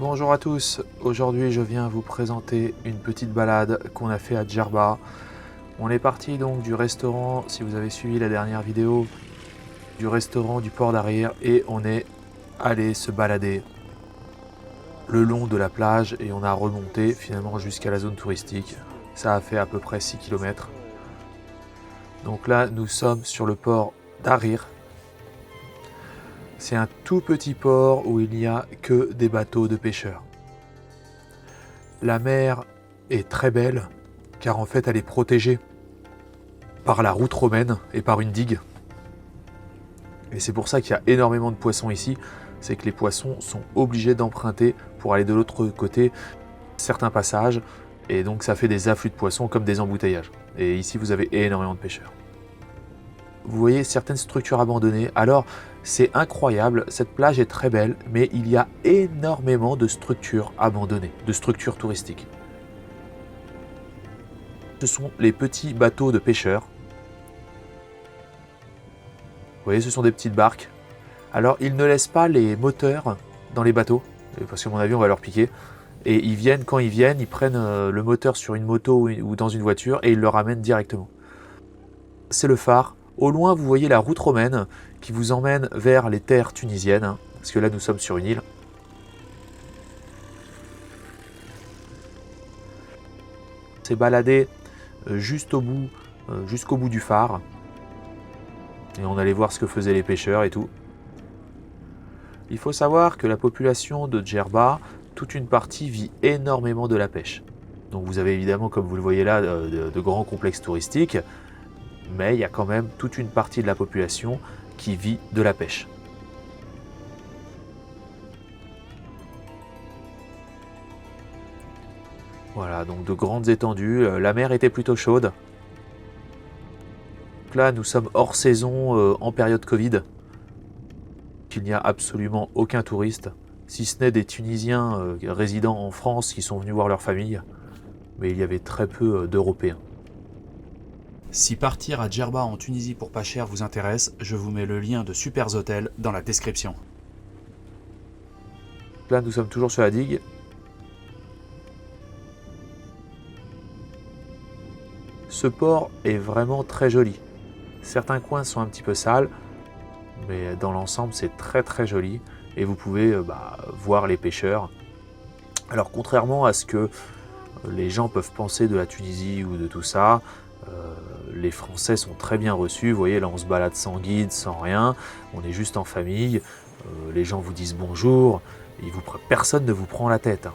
Bonjour à tous, aujourd'hui je viens vous présenter une petite balade qu'on a fait à Djerba. On est parti donc du restaurant, si vous avez suivi la dernière vidéo, du restaurant du port d'Arrir et on est allé se balader le long de la plage et on a remonté finalement jusqu'à la zone touristique. Ça a fait à peu près 6 km. Donc là nous sommes sur le port d'Arrir. C'est un tout petit port où il n'y a que des bateaux de pêcheurs. La mer est très belle car en fait elle est protégée par la route romaine et par une digue. Et c'est pour ça qu'il y a énormément de poissons ici, c'est que les poissons sont obligés d'emprunter pour aller de l'autre côté certains passages et donc ça fait des afflux de poissons comme des embouteillages. Et ici vous avez énormément de pêcheurs. Vous voyez certaines structures abandonnées, alors c'est incroyable, cette plage est très belle, mais il y a énormément de structures abandonnées, de structures touristiques. Ce sont les petits bateaux de pêcheurs. Vous voyez, ce sont des petites barques. Alors ils ne laissent pas les moteurs dans les bateaux, parce qu'à mon avis on va leur piquer. Et ils viennent, quand ils viennent, ils prennent le moteur sur une moto ou dans une voiture et ils le ramènent directement. C'est le phare. Au loin, vous voyez la route romaine qui vous emmène vers les terres tunisiennes, parce que là, nous sommes sur une île. C'est baladé juste au bout, jusqu'au bout du phare. Et on allait voir ce que faisaient les pêcheurs et tout. Il faut savoir que la population de Djerba, toute une partie vit énormément de la pêche. Donc vous avez évidemment, comme vous le voyez là, de grands complexes touristiques. Mais il y a quand même toute une partie de la population qui vit de la pêche. Voilà, donc de grandes étendues. La mer était plutôt chaude. Là, nous sommes hors saison en période Covid. Il n'y a absolument aucun touriste, si ce n'est des Tunisiens résidant en France qui sont venus voir leur famille. Mais il y avait très peu d'Européens. Si partir à Djerba en Tunisie pour pas cher vous intéresse, je vous mets le lien de Supers Hotels dans la description. Là, nous sommes toujours sur la digue. Ce port est vraiment très joli. Certains coins sont un petit peu sales, mais dans l'ensemble, c'est très très joli. Et vous pouvez voir les pêcheurs. Alors, contrairement à ce que les gens peuvent penser de la Tunisie ou de tout ça, les Français sont très bien reçus. Vous voyez, là, on se balade sans guide, sans rien. On est juste en famille. Les gens vous disent bonjour. Personne ne vous prend la tête. Hein.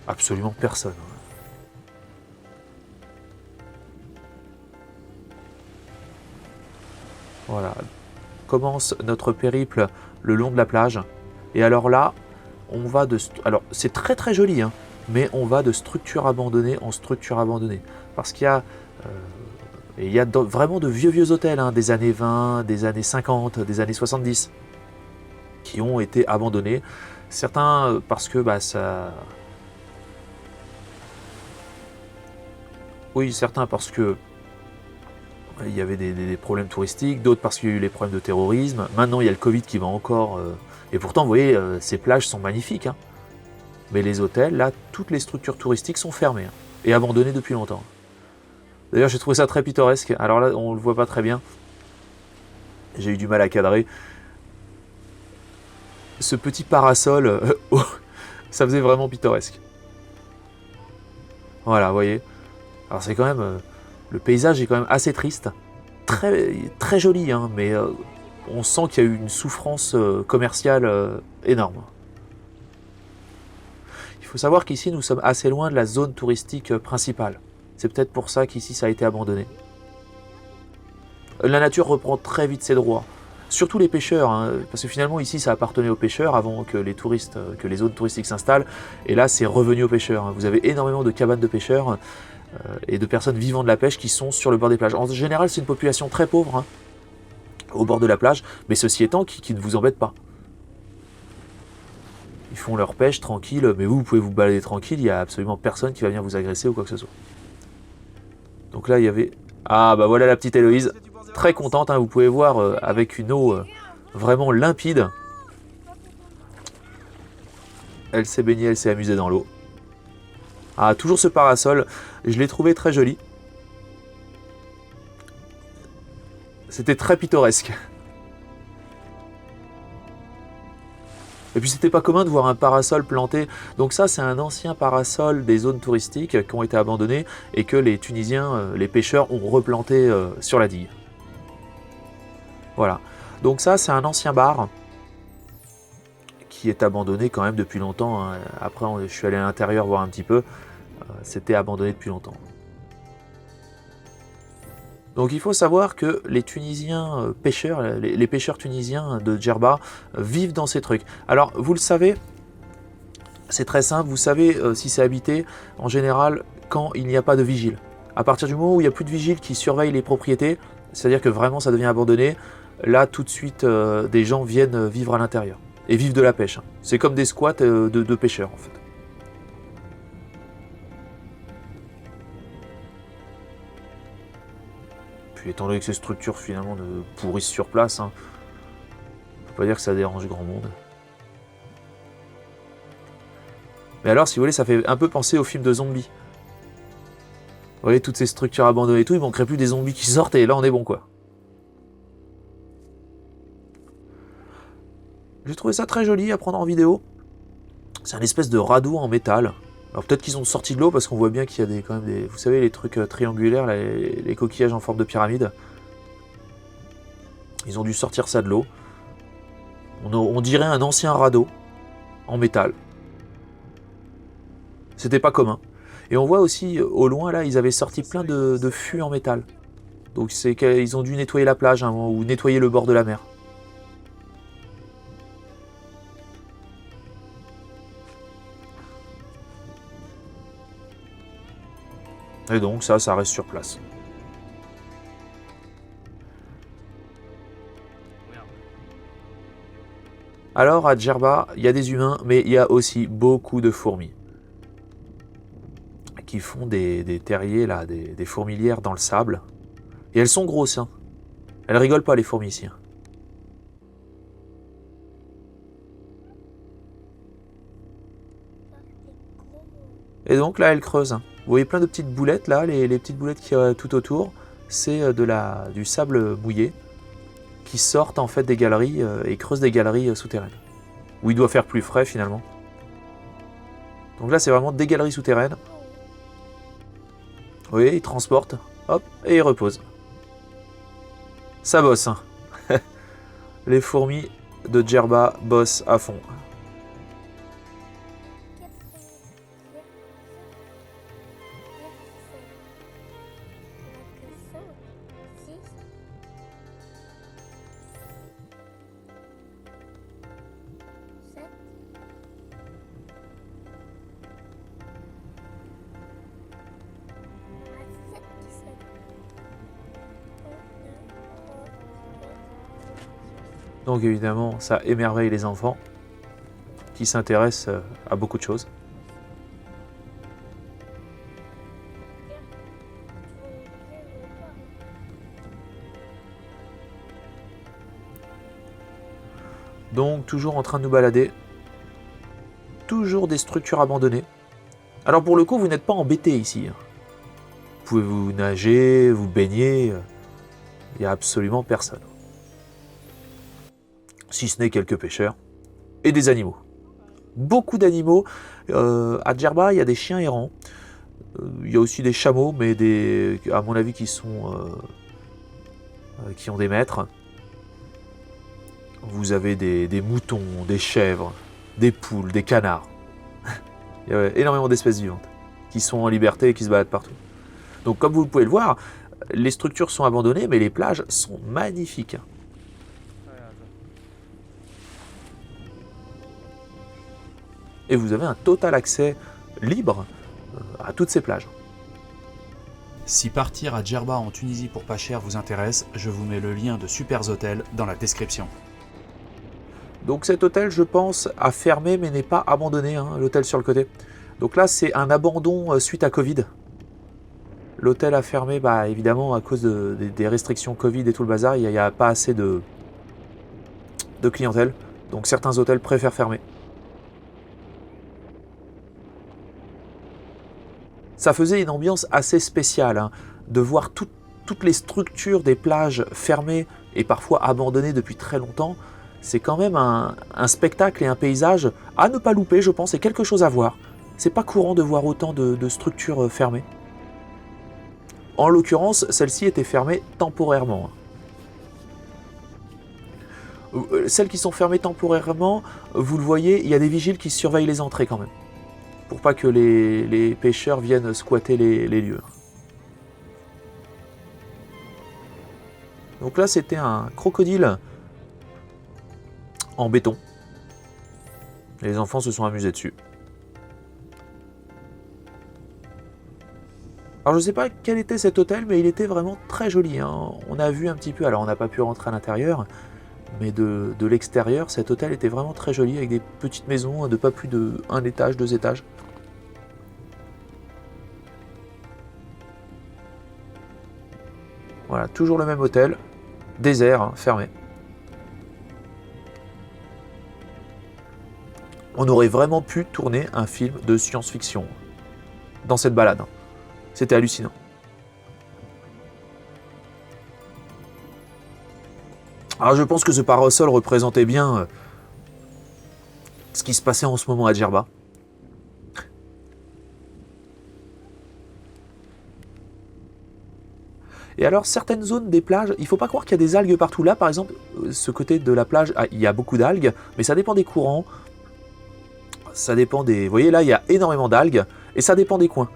Absolument personne. Voilà. Commence notre périple le long de la plage. Et alors là, on va de... Alors, c'est très très joli, hein, mais on va de structure abandonnée en structure abandonnée. Parce qu'il y a vraiment de vieux hôtels, hein, des années 20, des années 50, des années 70, qui ont été abandonnés. Certains parce que ça... Oui, certains parce que il y avait des problèmes touristiques, d'autres parce qu'il y a eu les problèmes de terrorisme. Maintenant, il y a le Covid qui va encore... Et pourtant, vous voyez, ces plages sont magnifiques. Hein. Mais les hôtels, là, toutes les structures touristiques sont fermées. Hein, et abandonnées depuis longtemps. D'ailleurs, j'ai trouvé ça très pittoresque. Alors là, on ne le voit pas très bien. J'ai eu du mal à cadrer. Ce petit parasol, ça faisait vraiment pittoresque. Voilà, vous voyez. Alors c'est quand même... le paysage est quand même assez triste. Très, très joli, hein, mais on sent qu'il y a eu une souffrance commerciale énorme. Il faut savoir qu'ici, nous sommes assez loin de la zone touristique principale. C'est peut-être pour ça qu'ici, ça a été abandonné. La nature reprend très vite ses droits. Surtout les pêcheurs, hein, parce que finalement, ici, ça appartenait aux pêcheurs avant que les touristes, que les zones touristiques s'installent. Et là, c'est revenu aux pêcheurs. Vous avez énormément de cabanes de pêcheurs et de personnes vivant de la pêche qui sont sur le bord des plages. En général, c'est une population très pauvre, hein, au bord de la plage, mais ceci étant, qui ne vous embête pas. Ils font leur pêche tranquille, mais vous pouvez vous balader tranquille, il n'y a absolument personne qui va venir vous agresser ou quoi que ce soit. Donc là, il y avait... Ah, bah voilà la petite Héloïse, très contente, hein, vous pouvez voir, avec une eau vraiment limpide. Elle s'est baignée, elle s'est amusée dans l'eau. Ah, toujours ce parasol, je l'ai trouvé très joli. C'était très pittoresque. Et puis c'était pas commun de voir un parasol planté. Donc ça, c'est un ancien parasol des zones touristiques qui ont été abandonnés et que les Tunisiens, les pêcheurs, ont replanté sur la digue. Voilà. Donc ça, c'est un ancien bar qui est abandonné quand même depuis longtemps, hein. Après, je suis allé à l'intérieur voir un petit peu. C'était abandonné depuis longtemps. Donc il faut savoir que les Tunisiens pêcheurs, les pêcheurs tunisiens de Djerba vivent dans ces trucs. Alors vous le savez, c'est très simple, vous savez si c'est habité en général quand il n'y a pas de vigile. À partir du moment où il n'y a plus de vigile qui surveille les propriétés, c'est-à-dire que vraiment ça devient abandonné, là tout de suite des gens viennent vivre à l'intérieur et vivent de la pêche. C'est comme des squats de pêcheurs en fait. Puis étant donné que ces structures finalement ne pourrissent sur place, hein, faut pas dire que ça dérange grand monde. Mais alors, si vous voulez, ça fait un peu penser au film de zombies. Vous voyez, toutes ces structures abandonnées et tout, il manquerait plus des zombies qui sortent et là on est bon quoi. J'ai trouvé ça très joli à prendre en vidéo. C'est un espèce de radeau en métal. Alors peut-être qu'ils ont sorti de l'eau parce qu'on voit bien qu'il y a quand même des... Vous savez, les trucs triangulaires, là, les coquillages en forme de pyramide. Ils ont dû sortir ça de l'eau. On dirait un ancien radeau en métal. C'était pas commun. Et on voit aussi, au loin, là, ils avaient sorti plein de fûts en métal. Donc c'est qu'ils ont dû nettoyer la plage, hein, ou nettoyer le bord de la mer. Et donc ça reste sur place. Alors à Djerba, il y a des humains, mais il y a aussi beaucoup de fourmis. Qui font des terriers, là, des fourmilières dans le sable. Et elles sont grosses, hein. Elles rigolent pas les fourmis ici. Hein. Et donc là, elles creusent. Hein. Vous voyez plein de petites boulettes là, les petites boulettes qui tout autour, c'est du sable mouillé qui sortent en fait des galeries et creusent des galeries souterraines. Où il doit faire plus frais finalement. Donc là c'est vraiment des galeries souterraines. Vous voyez, ils transportent, hop, et ils reposent. Ça bosse, hein. Les fourmis de Djerba bossent à fond. Donc évidemment, ça émerveille les enfants qui s'intéressent à beaucoup de choses. Donc toujours en train de nous balader. Toujours des structures abandonnées. Alors pour le coup, vous n'êtes pas embêtés ici. Vous pouvez vous nager, vous baigner. Il n'y a absolument personne. Si ce n'est quelques pêcheurs et des animaux. Beaucoup d'animaux. À Djerba, il y a des chiens errants. Il y a aussi des chameaux, mais à mon avis qui ont des maîtres. Vous avez des moutons, des chèvres, des poules, des canards. Il y a énormément d'espèces vivantes qui sont en liberté et qui se baladent partout. Donc comme vous pouvez le voir, les structures sont abandonnées, mais les plages sont magnifiques. Et vous avez un total accès libre à toutes ces plages. Si partir à Djerba en Tunisie pour pas cher vous intéresse, je vous mets le lien de Supers Hôtel dans la description. Donc cet hôtel, je pense, a fermé mais n'est pas abandonné, hein, l'hôtel sur le côté. Donc là, c'est un abandon suite à Covid. L'hôtel a fermé, bah, évidemment, à cause des restrictions Covid et tout le bazar. Il n'y a pas assez de clientèle. Donc certains hôtels préfèrent fermer. Ça faisait une ambiance assez spéciale, hein, de voir toutes les structures des plages fermées et parfois abandonnées depuis très longtemps. C'est quand même un spectacle et un paysage à ne pas louper, je pense, et quelque chose à voir. C'est pas courant de voir autant de structures fermées. En l'occurrence, celle-ci était fermée temporairement. Celles qui sont fermées temporairement, vous le voyez, il y a des vigiles qui surveillent les entrées quand même, pour pas que les pêcheurs viennent squatter les lieux. Donc là, c'était un crocodile en béton. Les enfants se sont amusés dessus. Alors je sais pas quel était cet hôtel, mais il était vraiment très joli, hein. On a vu un petit peu, alors on n'a pas pu rentrer à l'intérieur, mais de l'extérieur, cet hôtel était vraiment très joli, avec des petites maisons de pas plus de 1 étage, 2 étages. Voilà, toujours le même hôtel, désert, hein, fermé. On aurait vraiment pu tourner un film de science-fiction dans cette balade. C'était hallucinant. Alors je pense que ce parasol représentait bien ce qui se passait en ce moment à Djerba. Et alors certaines zones des plages, il ne faut pas croire qu'il y a des algues partout. Là par exemple, ce côté de la plage, il y a beaucoup d'algues, mais ça dépend des courants. Ça dépend des... Vous voyez là, il y a énormément d'algues, et ça dépend des coins.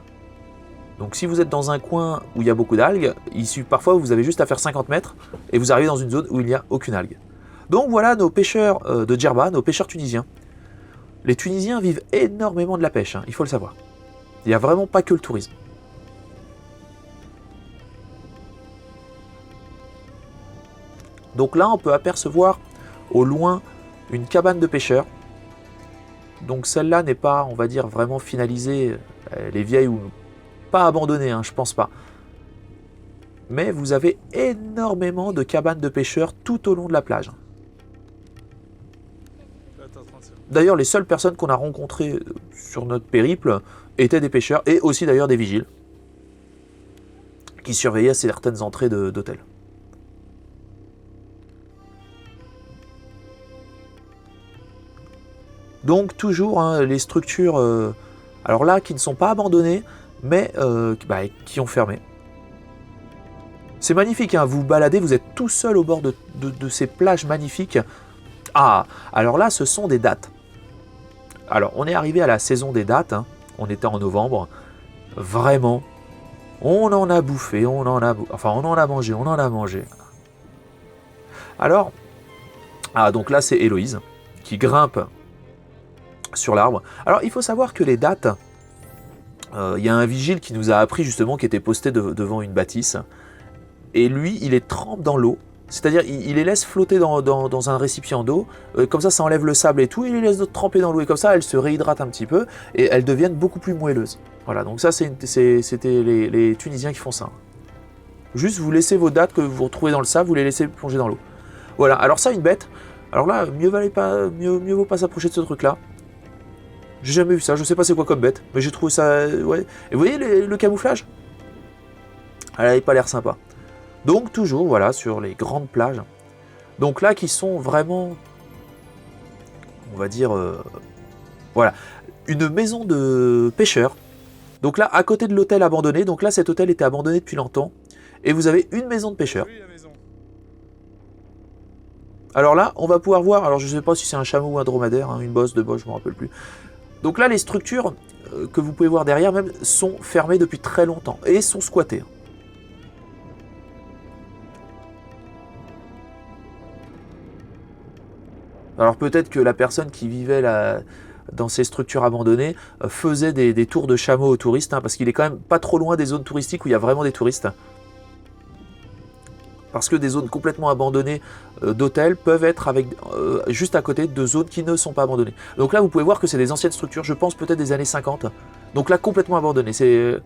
Donc si vous êtes dans un coin où il y a beaucoup d'algues, parfois vous avez juste à faire 50 mètres et vous arrivez dans une zone où il n'y a aucune algue. Donc voilà nos pêcheurs de Djerba, nos pêcheurs tunisiens. Les Tunisiens vivent énormément de la pêche, hein, il faut le savoir. Il n'y a vraiment pas que le tourisme. Donc là on peut apercevoir au loin une cabane de pêcheurs. Donc celle-là n'est pas, on va dire, vraiment finalisée. Elle est vieille ou pas abandonnée, hein, je pense pas. Mais vous avez énormément de cabanes de pêcheurs tout au long de la plage. D'ailleurs, les seules personnes qu'on a rencontrées sur notre périple étaient des pêcheurs et aussi d'ailleurs des vigiles qui surveillaient certaines entrées d'hôtels. Donc toujours hein, les structures, alors là, qui ne sont pas abandonnées, mais qui ont fermé. C'est magnifique, hein, vous vous baladez, vous êtes tout seul au bord de ces plages magnifiques. Ah, alors là, ce sont des dattes. Alors, on est arrivé à la saison des dattes, hein, on était en novembre. Vraiment, on en a bouffé, on en a mangé. Alors, donc là, c'est Héloïse qui grimpe sur l'arbre. Alors, il faut savoir que les dattes, il y a un vigile qui nous a appris justement, qui était posté devant une bâtisse. Et lui, il les trempe dans l'eau. C'est-à-dire, il les laisse flotter dans un récipient d'eau. Comme ça enlève le sable et tout. Et il les laisse tremper dans l'eau. Et comme ça, elles se réhydratent un petit peu. Et elles deviennent beaucoup plus moelleuses. Voilà, donc ça, c'était les Tunisiens qui font ça. Juste, vous laissez vos dattes que vous retrouvez dans le sable, vous les laissez plonger dans l'eau. Voilà, alors ça, une bête. Alors là, mieux vaut pas s'approcher de ce truc-là. J'ai jamais vu ça, je sais pas c'est quoi comme bête. Mais j'ai trouvé ça... Ouais. Et vous voyez le camouflage? Elle n'avait pas l'air sympa. Donc toujours, voilà, sur les grandes plages. Donc là, qui sont vraiment, on va dire, voilà, une maison de pêcheurs. Donc là, à côté de l'hôtel abandonné, donc là, cet hôtel était abandonné depuis longtemps. Et vous avez une maison de pêcheurs. Alors là, on va pouvoir voir, alors je sais pas si c'est un chameau ou un dromadaire, hein, une bosse, deux bosses, je me rappelle plus. Donc là, les structures que vous pouvez voir derrière même sont fermées depuis très longtemps et sont squattées. Alors peut-être que la personne qui vivait dans ces structures abandonnées faisait des tours de chameau aux touristes, hein, parce qu'il est quand même pas trop loin des zones touristiques où il y a vraiment des touristes. Parce que des zones complètement abandonnées d'hôtels peuvent être juste à côté de zones qui ne sont pas abandonnées. Donc là, vous pouvez voir que c'est des anciennes structures, je pense peut-être des années 50. Donc là, complètement abandonnées. C'est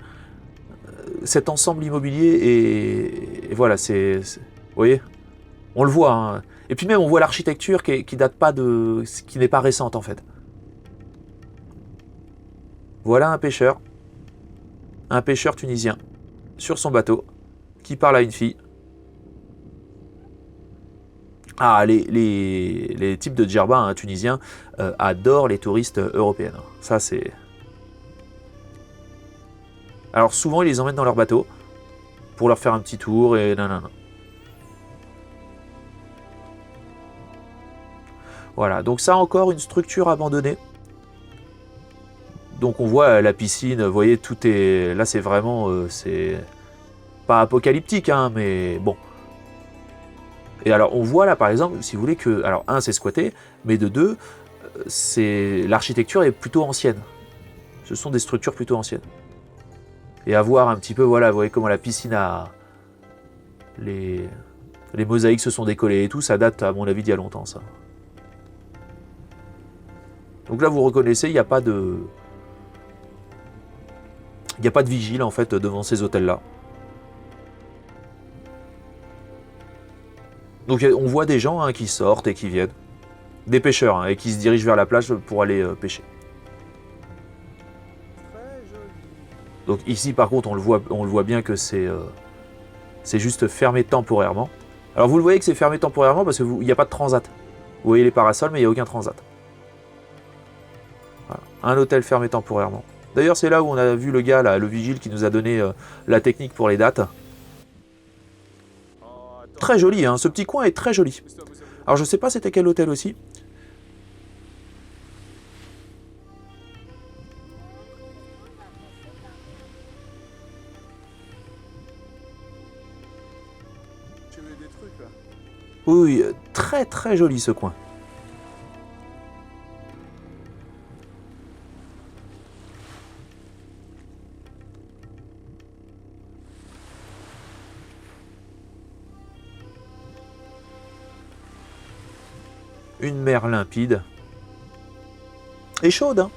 cet ensemble immobilier et voilà, vous voyez, on le voit. Hein. Et puis même, on voit l'architecture qui date pas qui n'est pas récente en fait. Voilà un pêcheur. un pêcheur tunisien sur son bateau qui parle à une fille. Ah, les types de djerba hein, tunisiens adorent les touristes européennes. Ça, c'est... Alors, souvent, ils les emmènent dans leur bateau pour leur faire un petit tour et nanana. Voilà, donc ça, encore une structure abandonnée. Donc, on voit la piscine, vous voyez, tout est... Là, c'est vraiment... c'est pas apocalyptique, hein, mais bon... Et alors, on voit là, par exemple, si vous voulez que... Alors, un, c'est squatté, mais de deux, l'architecture est plutôt ancienne. Ce sont des structures plutôt anciennes. Et à voir un petit peu, voilà, vous voyez comment la piscine a... Les mosaïques se sont décollées et tout, ça date, à mon avis, d'il y a longtemps, ça. Donc là, vous reconnaissez, il n'y a pas de... Il n'y a pas de vigile, en fait, devant ces hôtels-là. Donc on voit des gens hein, qui sortent et qui viennent. Des pêcheurs hein, et qui se dirigent vers la plage pour aller pêcher. Donc ici par contre on le voit bien que c'est juste fermé temporairement. Alors vous le voyez que c'est fermé temporairement parce qu'il n'y a pas de transat. Vous voyez les parasols mais il n'y a aucun transat. Voilà. Un hôtel fermé temporairement. D'ailleurs c'est là où on a vu le gars, là, le vigile qui nous a donné la technique pour les dates. Très joli, hein. Ce petit coin est très joli. Alors je sais pas c'était quel hôtel aussi. Oui, très très joli ce coin. Une mer limpide. Et chaude, hein.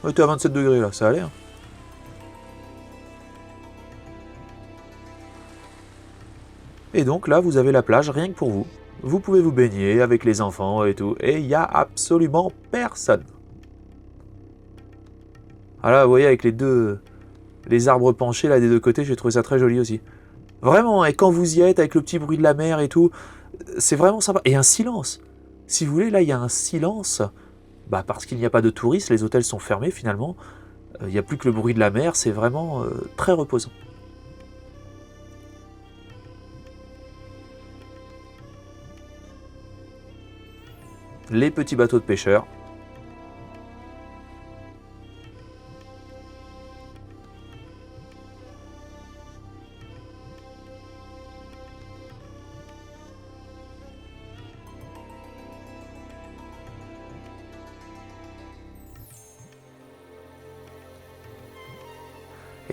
On était à 27 degrés là, ça allait. Hein. Et donc là, vous avez la plage rien que pour vous. Vous pouvez vous baigner avec les enfants et tout. Et il n'y a absolument personne. Voilà, vous voyez avec les arbres penchés là des deux côtés, j'ai trouvé ça très joli aussi. Vraiment, et quand vous y êtes avec le petit bruit de la mer et tout, c'est vraiment sympa. Et un silence. Si vous voulez, là, il y a un silence. Bah, parce qu'il n'y a pas de touristes, les hôtels sont fermés finalement. Il n'y a plus que le bruit de la mer, c'est vraiment très reposant. Les petits bateaux de pêcheurs.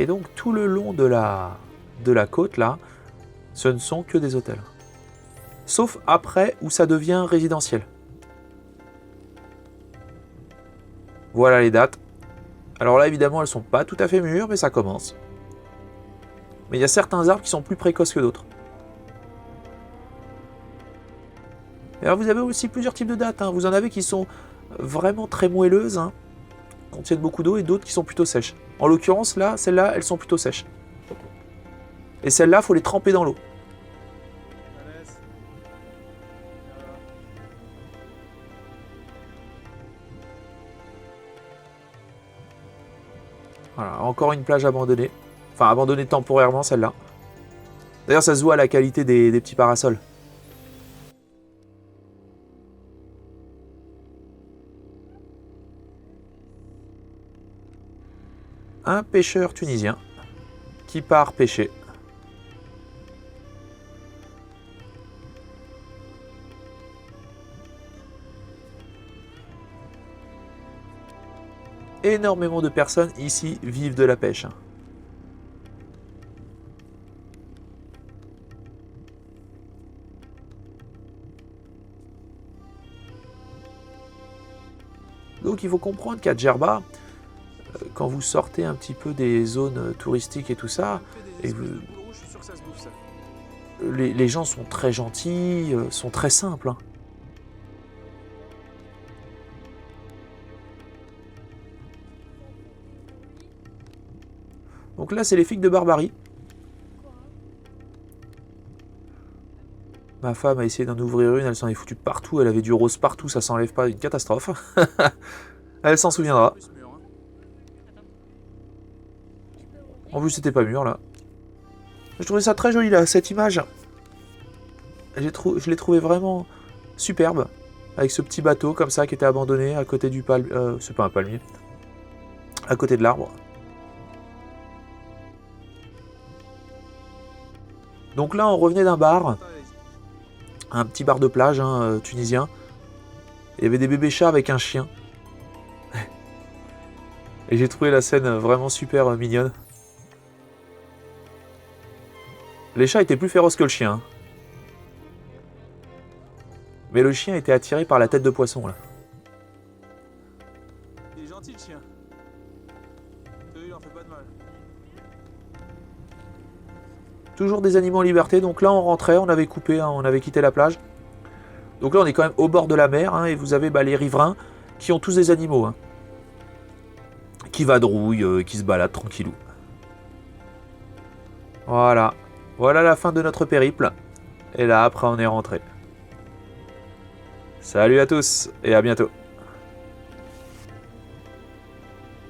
Et donc tout le long de la côte là, ce ne sont que des hôtels. Sauf après où ça devient résidentiel. Voilà les dates. Alors là évidemment elles sont pas tout à fait mûres mais ça commence. Mais il y a certains arbres qui sont plus précoces que d'autres. Et alors vous avez aussi plusieurs types de dates. Hein. Vous en avez qui sont vraiment très moelleuses, hein, contiennent beaucoup d'eau et d'autres qui sont plutôt sèches. En l'occurrence, là, celles-là, elles sont plutôt sèches. Et celles-là, il faut les tremper dans l'eau. Voilà, encore une plage abandonnée. Enfin, abandonnée temporairement, celle-là. D'ailleurs, ça se voit à la qualité des petits parasols. Un pêcheur tunisien qui part pêcher. Énormément de personnes ici vivent de la pêche. Donc il faut comprendre qu'à Djerba, quand vous sortez un petit peu des zones touristiques et tout ça, et les gens sont très gentils, sont très simples. Hein. Donc là, c'est les figues de Barbarie. Ma femme a essayé d'en ouvrir une, elle s'en est foutue partout, elle avait du rose partout, ça s'enlève pas, une catastrophe. Elle s'en souviendra. En plus, c'était pas mûr là. Je trouvais ça très joli là, cette image. Je l'ai trouvé vraiment superbe. Avec ce petit bateau comme ça qui était abandonné à côté du palmier. C'est pas un palmier. À côté de l'arbre. Donc là, on revenait d'un bar. Un petit bar de plage tunisien. Il y avait des bébés chats avec un chien. Et j'ai trouvé la scène vraiment super mignonne. Les chats étaient plus féroces que le chien. Mais le chien était attiré par la tête de poisson là. Il est gentil le chien. Il en fait pas de mal. Toujours des animaux en liberté, donc là on rentrait, on avait coupé, on avait quitté la plage. Donc là on est quand même au bord de la mer, et vous avez les riverains qui ont tous des animaux. Qui vadrouillent, qui se baladent tranquillou. Voilà. Voilà la fin de notre périple. Et là après on est rentré. Salut à tous et à bientôt.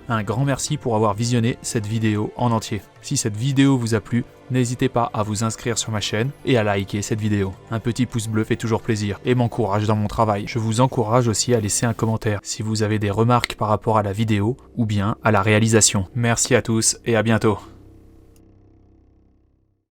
Un grand merci pour avoir visionné cette vidéo en entier. Si cette vidéo vous a plu, n'hésitez pas à vous inscrire sur ma chaîne et à liker cette vidéo. Un petit pouce bleu fait toujours plaisir et m'encourage dans mon travail. Je vous encourage aussi à laisser un commentaire si vous avez des remarques par rapport à la vidéo ou bien à la réalisation. Merci à tous et à bientôt.